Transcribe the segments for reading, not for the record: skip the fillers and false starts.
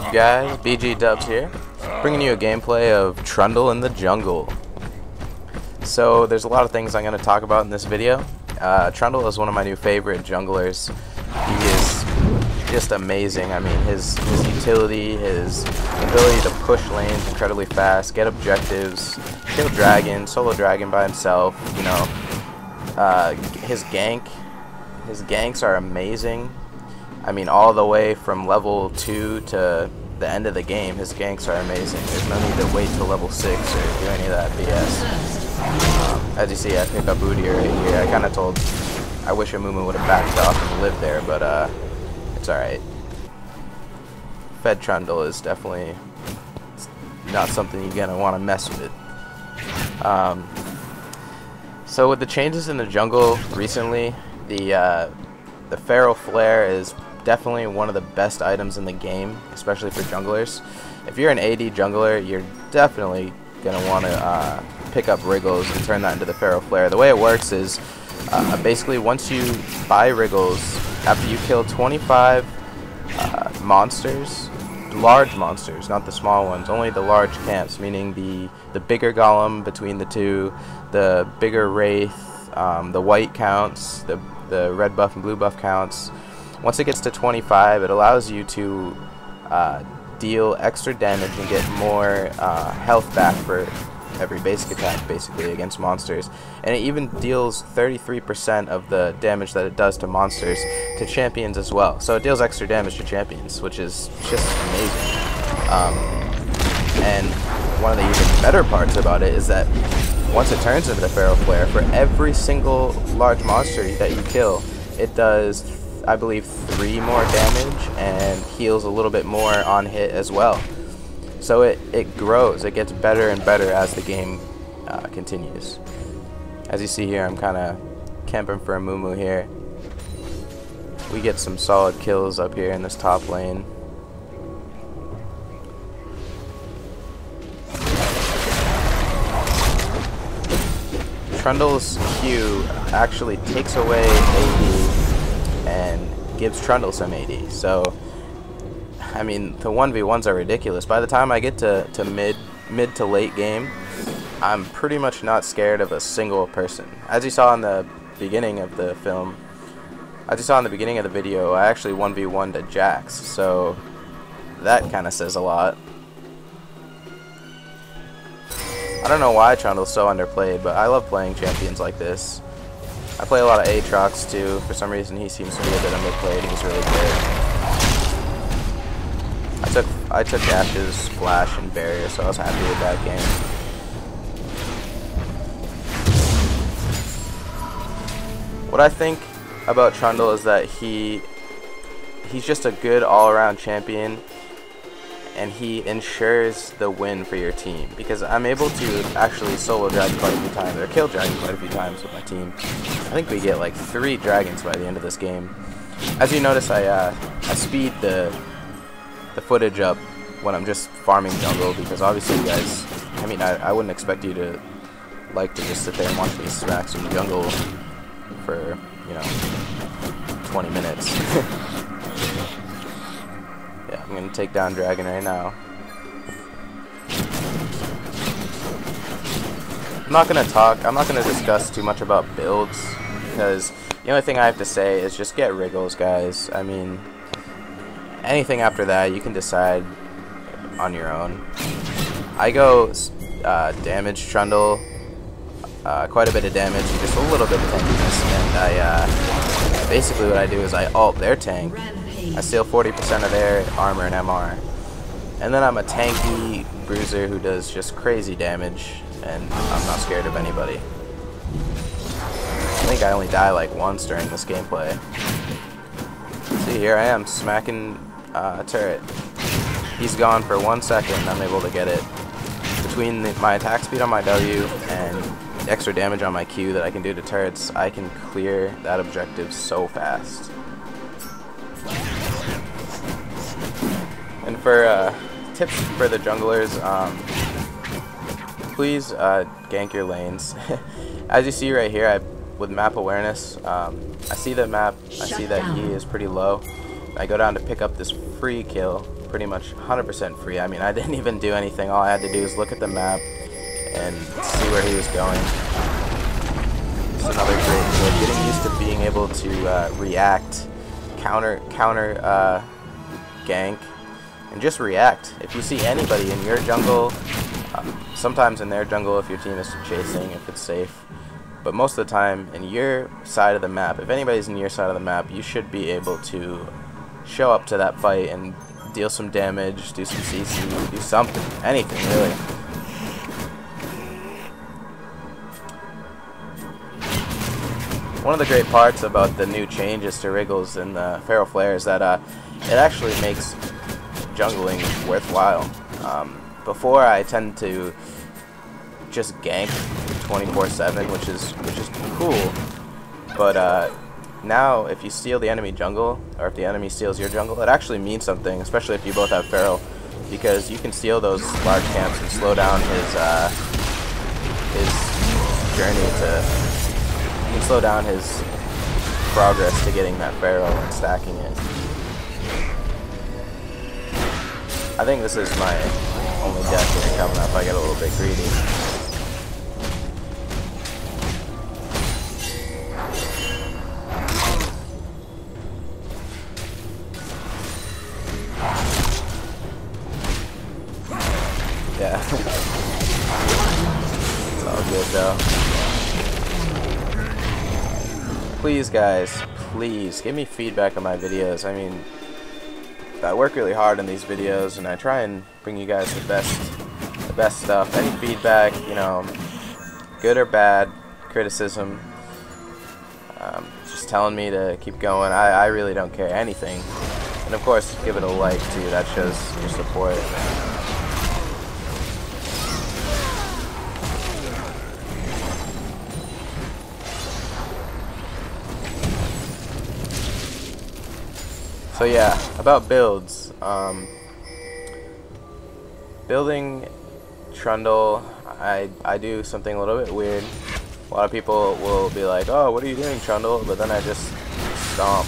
up, guys? BG Dubs here, bringing you a gameplay of Trundle in the jungle. So there's a lot of things I'm going to talk about in this video. Trundle is one of my new favorite junglers. He is just amazing. I mean, his utility, his ability to push lanes incredibly fast, get objectives, kill dragon, solo dragon by himself. You know, his ganks are amazing. I mean, all the way from level 2 to the end of the game, his ganks are amazing. There's no need to wait till level 6 or do any of that BS. As you see, I pick up booty right here. I wish Amumu would have backed off and lived there, but it's alright. Fed Trundle is definitely not something you're going to want to mess with. So with the changes in the jungle recently, the Feral Flare is definitely one of the best items in the game, especially for junglers. If you're an AD jungler, you're definitely going to want to pick up Wriggles and turn that into the Feral Flare. The way it works is basically once you buy Wriggles, after you kill 25 monsters, large monsters, not the small ones, only the large camps, meaning the bigger golem between the two, the bigger wraith, the white counts, the red buff and blue buff counts. Once it gets to 25, it allows you to deal extra damage and get more health back for every basic attack, basically, against monsters. And it even deals 33% of the damage that it does to monsters to champions as well. So it deals extra damage to champions, which is just amazing. And one of the even better parts about it is that once it turns into the Feral Flare, for every single large monster that you kill, it does, I believe, 3 more damage and heals a little bit more on hit as well. So it grows, it gets better and better as the game continues. As you see here, I'm kind of camping for Amumu here. We get some solid kills up here in this top lane. Trundle's Q actually takes away AD and gives Trundle some AD. So, I mean, the 1v1s are ridiculous. By the time I get to mid to late game, I'm pretty much not scared of a single person. As you saw in the beginning of the film, as you saw in the beginning of the video, I actually 1v1'd a Jax. So, that kind of says a lot. I don't know why Trundle's so underplayed, but I love playing champions like this. I play a lot of Aatrox too. For some reason, he seems to be a bit underplayed. He's really good. I took Ash's Flash and Barrier, so I was happy with that game. What I think about Trundle is that he's just a good all-around champion, and he ensures the win for your team, because I'm able to actually solo dragon quite a few times, or kill dragon quite a few times with my team. I think we get like 3 dragons by the end of this game. As you notice, I speed the footage up when I'm just farming jungle, because obviously, guys, I mean, I wouldn't expect you to like to just sit there and watch me smack some jungle for, you know, 20 minutes. Yeah, I'm gonna take down dragon right now. I'm not gonna discuss too much about builds, because the only thing I have to say is just get Wriggles, guys. I mean, anything after that you can decide on your own. I go damage Trundle, quite a bit of damage and just a little bit of tankiness, and basically what I do is I ult their tank. I steal 40% of their armor and MR. And then I'm a tanky bruiser who does just crazy damage, and I'm not scared of anybody. I think I only die like once during this gameplay. See, here I am smacking a turret. He's gone for 1 second, and I'm able to get it. Between my attack speed on my W and the extra damage on my Q that I can do to turrets, I can clear that objective so fast. And for tips for the junglers, please gank your lanes. As you see right here, with map awareness, I see the map, I see that he is pretty low. I go down to pick up this free kill, pretty much 100% free. I mean, I didn't even do anything. All I had to do is look at the map and see where he was going. It's another great kid. Getting used to being able to react, counter gank, and just react. If you see anybody in your jungle, sometimes in their jungle if your team is chasing, if it's safe, but most of the time in your side of the map, if anybody's in your side of the map, you should be able to show up to that fight and deal some damage, do some CC, do something, anything really. One of the great parts about the new changes to Wriggles and the Feral Flare is that it actually makes jungling worthwhile. Before, I tend to just gank 24/7, which is cool, but now if you steal the enemy jungle, or if the enemy steals your jungle, it actually means something, especially if you both have Feral, because you can steal those large camps and slow down his journey to, you can slow down his progress to getting that Feral and stacking it. I think this is my only death here coming up. I get a little bit greedy. Yeah. It's all good though. Please guys, please give me feedback on my videos. I mean, I work really hard on these videos and I try and bring you guys the best stuff. Any feedback, you know, good or bad, criticism, just telling me to keep going. I really don't care, anything. And of course, give it a like too, that shows your support. So yeah, about builds. Building Trundle, I do something a little bit weird. A lot of people will be like, oh, what are you doing, Trundle? But then I just stomp.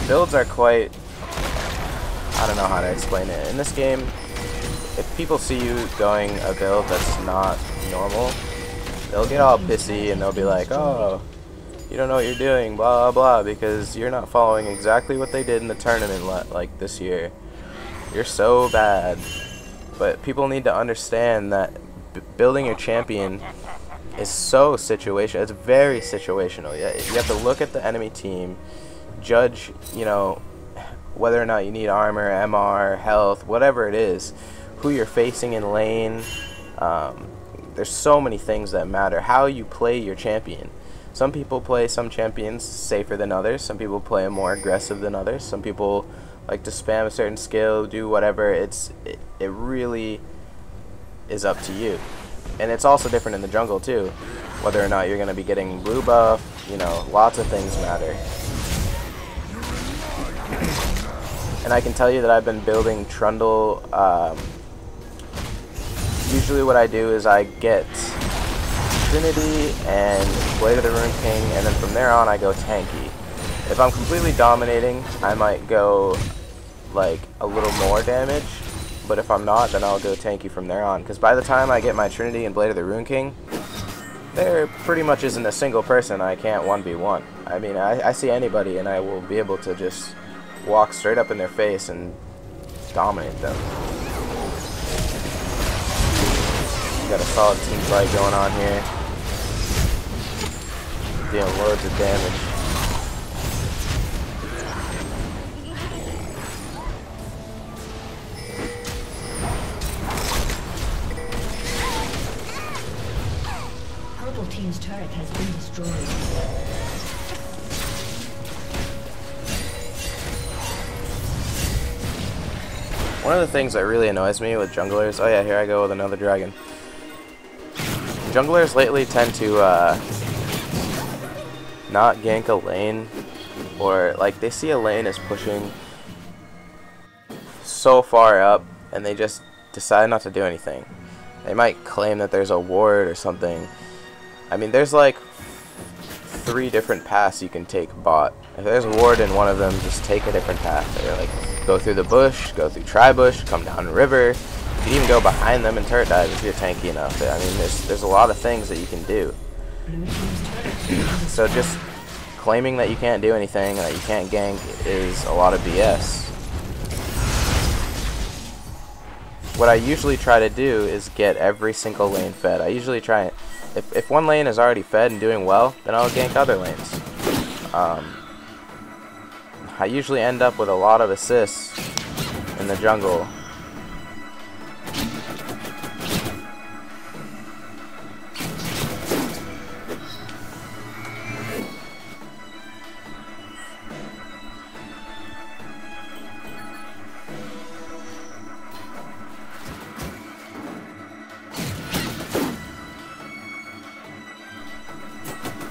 Builds are quite, I don't know how to explain it. In this game, if people see you going a build that's not normal, they'll get all pissy and they'll be like, oh, you don't know what you're doing, blah blah, because you're not following exactly what they did in the tournament like this year. You're so bad. But people need to understand that building your champion is so situational. It's very situational. You have to look at the enemy team, judge, you know, whether or not you need armor, MR, health, whatever it is, who you're facing in lane. There's so many things that matter. How you play your champion. Some people play some champions safer than others. Some people play more aggressive than others. Some people like to spam a certain skill, do whatever. It really is up to you. And it's also different in the jungle too. Whether or not you're going to be getting blue buff, you know, lots of things matter. And I can tell you that I've been building Trundle. Usually what I do is I get Trinity and Blade of the Rune King, and then from there on I go tanky. If I'm completely dominating, I might go like a little more damage, but if I'm not, then I'll go tanky from there on, because by the time I get my Trinity and Blade of the Rune King, there pretty much isn't a single person I can't 1v1. I mean, I see anybody and I will be able to just walk straight up in their face and dominate them. Got a solid team fight going on here. Dealing loads of damage. Purple team's turret has been destroyed. One of the things that really annoys me with junglers, oh yeah, here I go with another dragon. Junglers lately tend to not gank a lane, or like they see a lane is pushing so far up and they just decide not to do anything. They might claim that there's a ward or something. I mean, there's like 3 different paths you can take bot. If there's a ward in one of them, just take a different path. They're like, go through the bush, go through tri-bush, come down the river. You can even go behind them and turret dive if you're tanky enough. I mean, there's a lot of things that you can do. So just claiming that you can't do anything, that you can't gank, is a lot of BS. What I usually try to do is get every single lane fed. I usually try, if one lane is already fed and doing well, then I'll gank other lanes. I usually end up with a lot of assists in the jungle.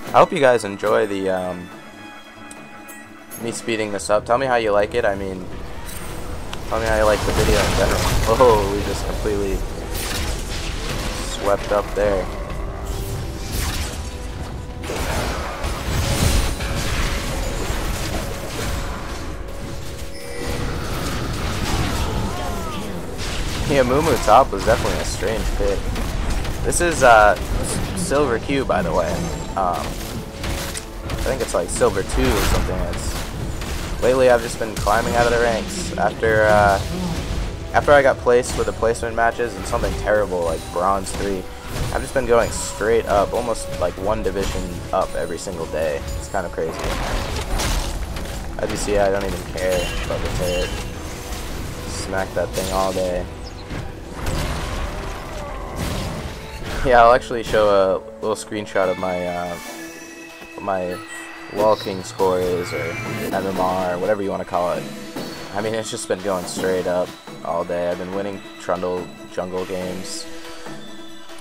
I hope you guys enjoy the me speeding this up. Tell me how you like it. I mean, tell me how you like the video in general. Oh, we just completely swept up there. Yeah, Mumu top was definitely a strange pick. This is silver Q, by the way. I think it's like silver 2 or something. Lately I've just been climbing out of the ranks after I got placed with the placement matches and something terrible like bronze 3. I've just been going straight up, almost like one division up every single day. It's kind of crazy. As you see, I don't even care about the turret. Smack that thing all day. Yeah, I'll actually show a little screenshot of my my Wall King score is, or MMR, whatever you want to call it. I mean, it's just been going straight up all day. I've been winning Trundle jungle games.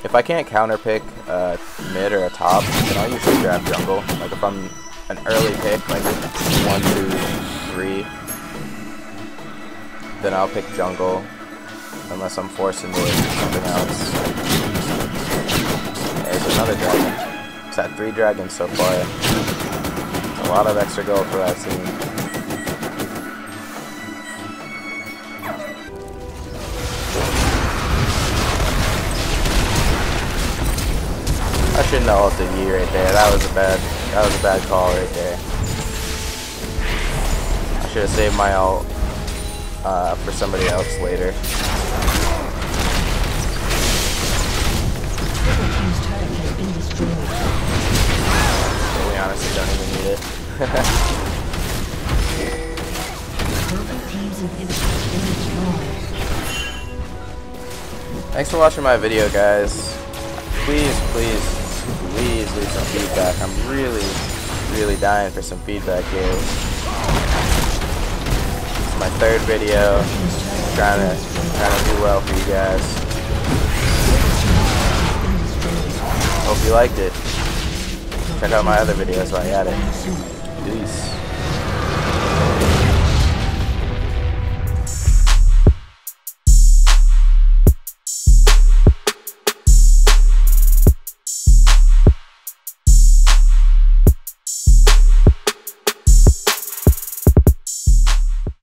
If I can't counter pick a mid or a top, then I'll usually grab jungle. Like if I'm an early pick, like 1, 2, 3, then I'll pick jungle, unless I'm forced into something else. There's another dragon. It's had 3 dragons so far. A lot of extra gold for that team. I shouldn't have ulted you right there. That was a bad call right there. I should have saved my ult for somebody else later. We honestly don't even need it. Thanks for watching my video, guys. Please leave some feedback. I'm really dying for some feedback here. It's my 3rd video. Trying to do well for you guys. Hope you liked it. Check out my other videos while you're at it. Peace.